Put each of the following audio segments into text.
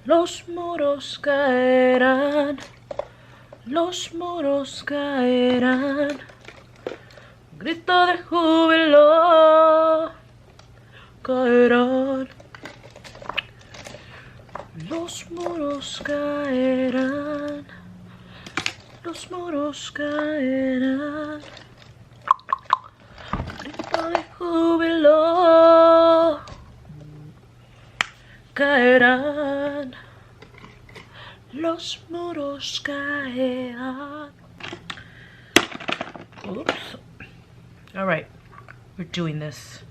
Los muros caerán, los muros caerán, grito de júbilo caerán, los muros caerán, los muros caerán, grito de júbilo caerán, los muros caerán. Oops. All right, we're doing this.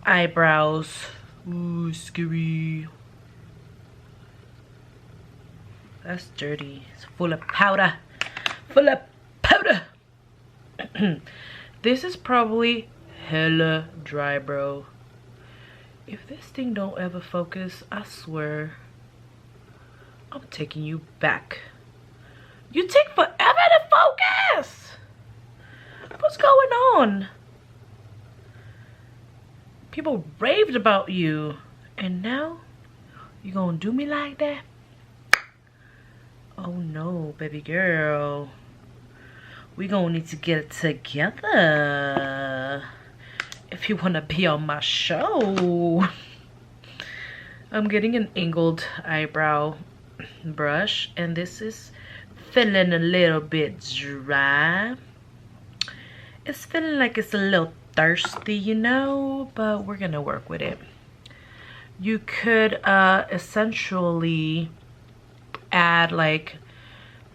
Eyebrows. Ooh, scary. That's dirty. It's full of powder. Full of powder. This is probably hella dry, bro. If this thing don't ever focus, I swear I'm taking you back. You take forever to focus. What's going on? People raved about you, and now you gonna do me like that? Oh no, baby girl. We gonna need to get it together if you wanna be on my show. I'm getting an angled eyebrow brush, and this is feeling a little bit dry. It's feeling like it's a little thirsty, you know, but we're gonna work with it. You could essentially add, like,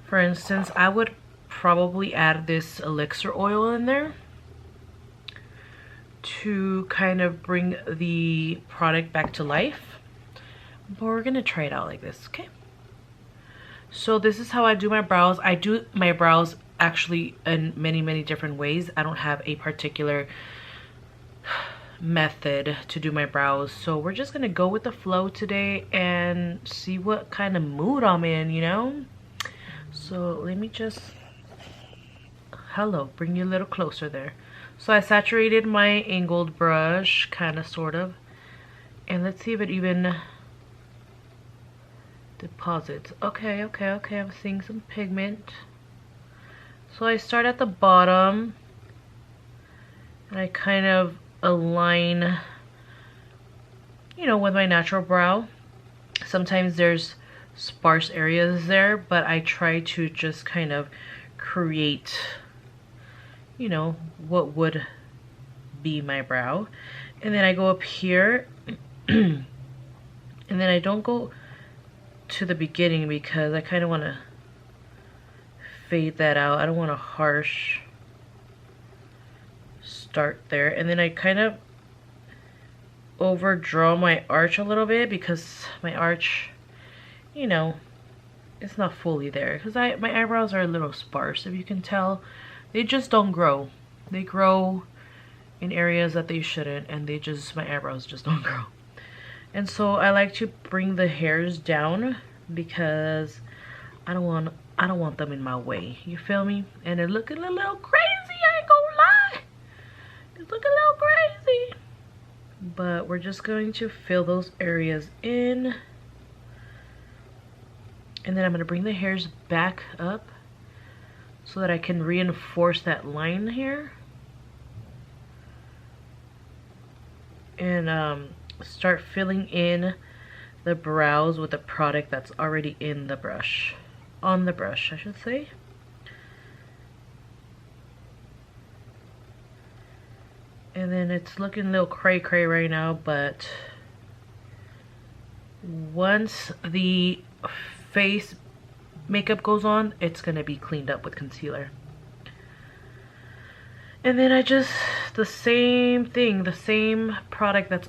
for instance, I would probably add this elixir oil in there to kind of bring the product back to life, but we're gonna try it out like this. Okay, so this is how I do my brows. I do my brows actually in many different ways. I don't have a particular method to do my brows, so we're just gonna go with the flow today and see what kind of mood I'm in, you know. So let me just, hello, bring you a little closer there. So I saturated my angled brush, kind of, sort of, and let's see if it even deposits. Okay, I'm seeing some pigment. So I start at the bottom and I kind of align, you know, with my natural brow. Sometimes there's sparse areas there, but I try to just kind of create, you know, what would be my brow. And then I go up here and then I don't go to the beginning because I kind of want to fade that out. I don't want a harsh start there. And then I kind of overdraw my arch a little bit because my arch, you know, it's not fully there because my eyebrows are a little sparse. If you can tell, they just don't grow. They grow in areas that they shouldn't, and my eyebrows just don't grow. And so I like to bring the hairs down because I don't want them in my way. You feel me? And it looking a little crazy, I ain't gonna lie. It's looking a little crazy. But we're just going to fill those areas in. And then I'm gonna bring the hairs back up so that I can reinforce that line here. And start filling in the brows with the product that's already in the brush. On the brush, I should say. And then it's looking a little cray-cray right now, but once the face makeup goes on, it's gonna be cleaned up with concealer. And then I just, the same thing, the same product that's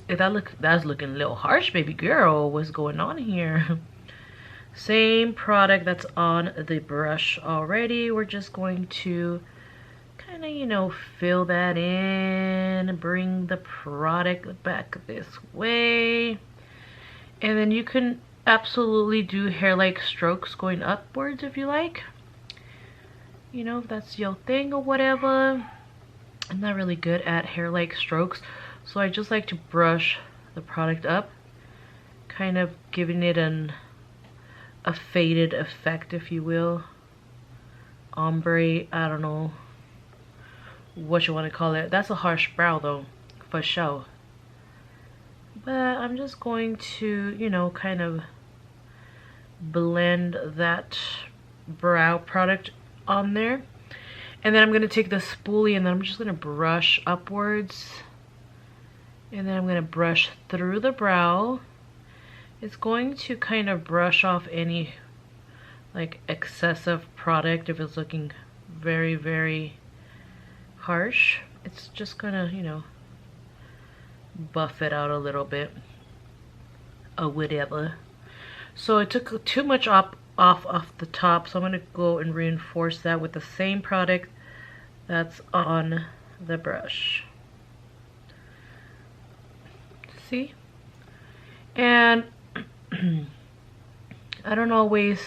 looking a little harsh, baby girl. What's going on here? Same product that's on the brush already. We're just going to kind of, you know, fill that in, bring the product back this way. And then you can absolutely do hair-like strokes going upwards if you like. You know, if that's your thing or whatever. I'm not really good at hair-like strokes, so I just like to brush the product up, kind of giving it a faded effect, if you will. Ombre, I don't know what you want to call it. That's a harsh brow though, for sure. But I'm just going to, you know, kind of blend that brow product on there. And then I'm going to take the spoolie and then I'm just going to brush upwards. And then I'm going to brush through the brow. It's going to kind of brush off any like excessive product if it's looking very, very harsh. It's just gonna, you know, buff it out a little bit or whatever. So it took too much off the top, so I'm gonna go and reinforce that with the same product that's on the brush. See? And I don't always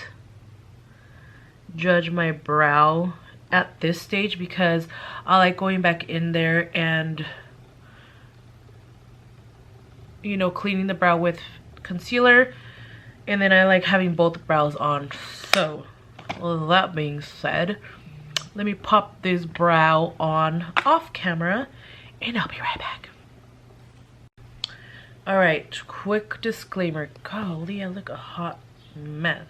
judge my brow at this stage because I like going back in there and, you know, cleaning the brow with concealer, and then I like having both brows on. So, well, that being said, let me pop this brow on off camera and I'll be right back. Alright, quick disclaimer. Golly, I look a hot mess.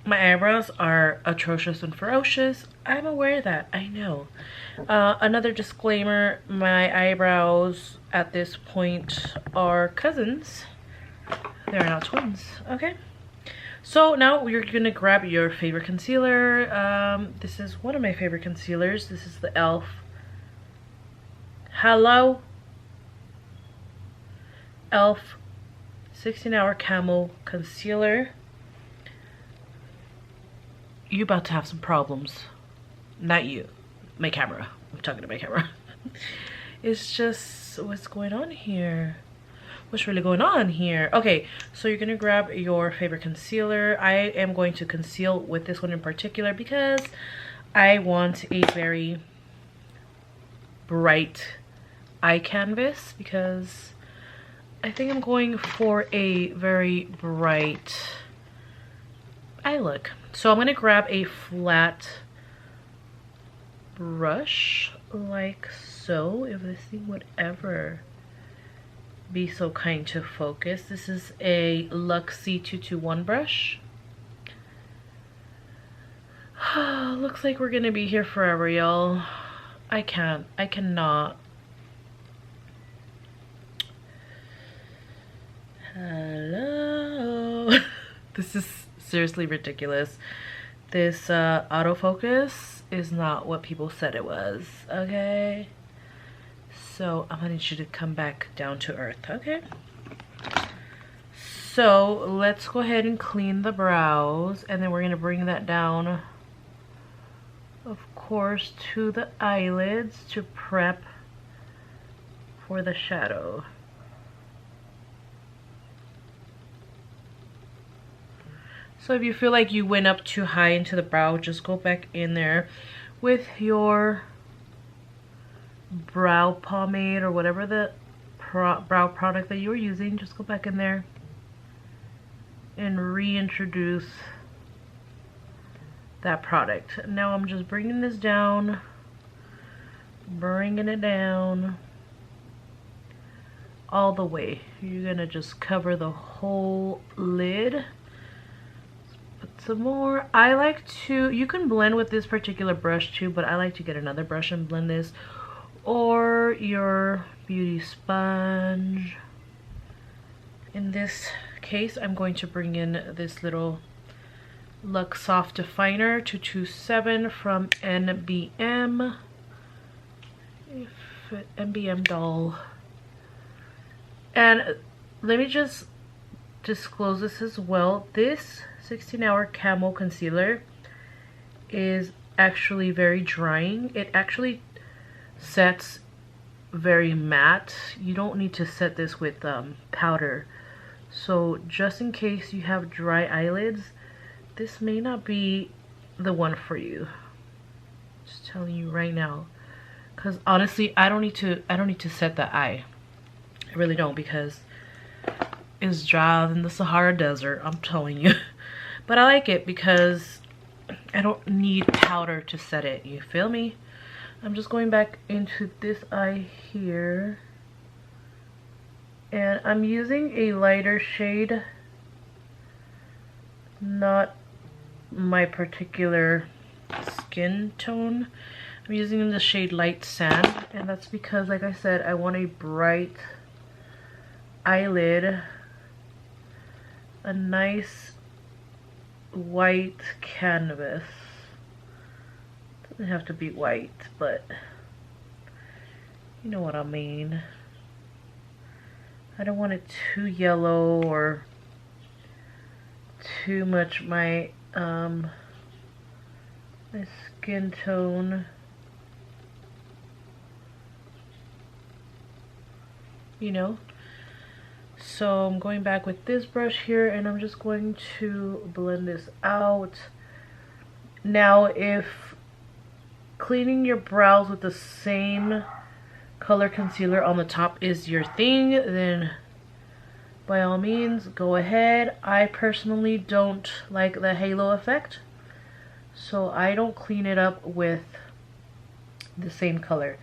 My eyebrows are atrocious and ferocious. I'm aware of that, I know. Another disclaimer, my eyebrows at this point are cousins. They're not twins, okay? So now you're gonna grab your favorite concealer. This is one of my favorite concealers. This is the e.l.f. Hello? e.l.f. 16-Hour Camo Concealer. You about to have some problems. Not you. My camera. I'm talking to my camera. It's just, what's going on here? What's really going on here? Okay, so you're gonna grab your favorite concealer. I am going to conceal with this one in particular because I want a very bright eye canvas, because I think I'm going for a very bright eye look. So I'm going to grab a flat brush like so, if this thing would ever be so kind to focus. This is a Luxe C221 brush. Looks like we're going to be here forever, y'all. I cannot. Hello. This is seriously ridiculous. This autofocus is not what people said it was, okay? So I'm gonna need you to come back down to earth, okay? So let's go ahead and clean the brows, and then we're gonna bring that down, of course, to the eyelids to prep for the shadow. So if you feel like you went up too high into the brow, just go back in there with your brow pomade or whatever the brow product that you were using. Just go back in there and reintroduce that product. Now I'm just bringing this down, bringing it down all the way. You're gonna just cover the whole lid. Some more. I like to, you can blend with this particular brush too, but I like to get another brush and blend this, or your beauty sponge. In this case, I'm going to bring in this little Luxe Soft Definer 227 from NBM. NBM doll. And let me just disclose this as well. This 16-Hour Camo Concealer is actually very drying. It actually sets very matte. You don't need to set this with powder. So just in case you have dry eyelids, this may not be the one for you. Just telling you right now, because honestly, I don't need to set the eye. I really don't, because is drier than the Sahara Desert, I'm telling you. But I like it because I don't need powder to set it, you feel me? I'm just going back into this eye here. And I'm using a lighter shade, not my particular skin tone. I'm using the shade Light Sand, and that's because, like I said, I want a bright eyelid, a nice white canvas. Doesn't have to be white, but you know what I mean. I don't want it too yellow or too much my my skin tone. You know? So I'm going back with this brush here and I'm just going to blend this out. Now if cleaning your brows with the same color concealer on the top is your thing, then by all means go ahead. I personally don't like the halo effect, so I don't clean it up with the same color.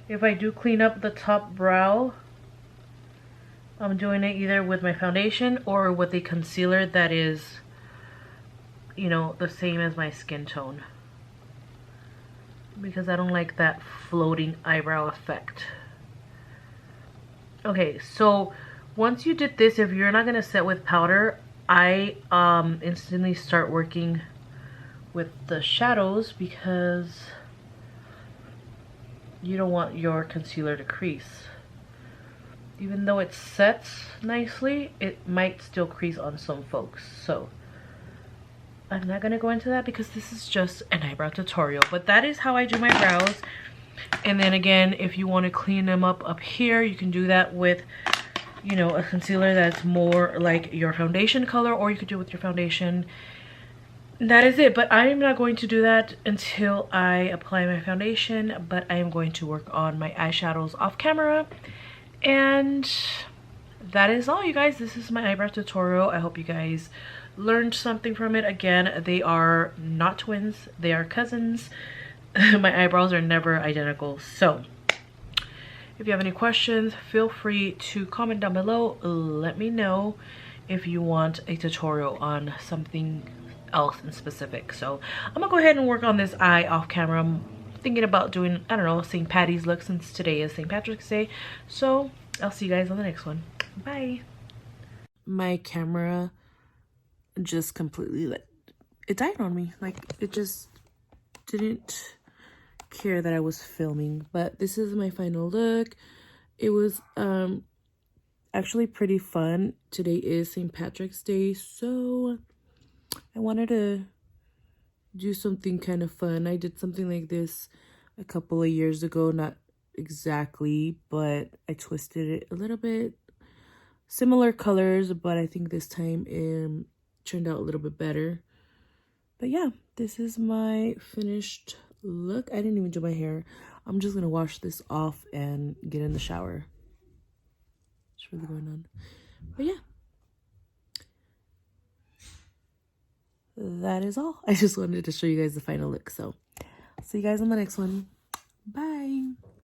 If I do clean up the top brow, I'm doing it either with my foundation or with a concealer that is, you know, the same as my skin tone, because I don't like that floating eyebrow effect. Okay, so once you did this, if you're not gonna set with powder, I instantly start working with the shadows because you don't want your concealer to crease. Even though it sets nicely, it might still crease on some folks. So I'm not gonna go into that because this is just an eyebrow tutorial, but that is how I do my brows. And then again, if you want to clean them up here, you can do that with, you know, a concealer that's more like your foundation color, or you could do it with your foundation. That is it, but I'm not going to do that until I apply my foundation, but I am going to work on my eyeshadows off camera. And that is all, you guys. This is my eyebrow tutorial. I hope you guys learned something from it. Again, they are not twins, they are cousins. My eyebrows are never identical. So if you have any questions, feel free to comment down below. Let me know if you want a tutorial on something else in specific. So I'm gonna go ahead and work on this eye off camera. I'm thinking about doing, I don't know, St. Patty's look since today is St. Patrick's Day. So I'll see you guys on the next one. Bye. My camera just completely it died on me. Like, it just didn't care that I was filming. But this is my final look. It was actually pretty fun. Today is St. Patrick's Day, so I wanted to do something kind of fun. I did something like this a couple of years ago, not exactly, but I twisted it a little bit. Similar colors, but I think this time it turned out a little bit better. But yeah, this is my finished look. I didn't even do my hair. I'm just gonna wash this off and get in the shower. What's really going on? But yeah, that is all. I just wanted to show you guys the final look. So see you guys on the next one. Bye.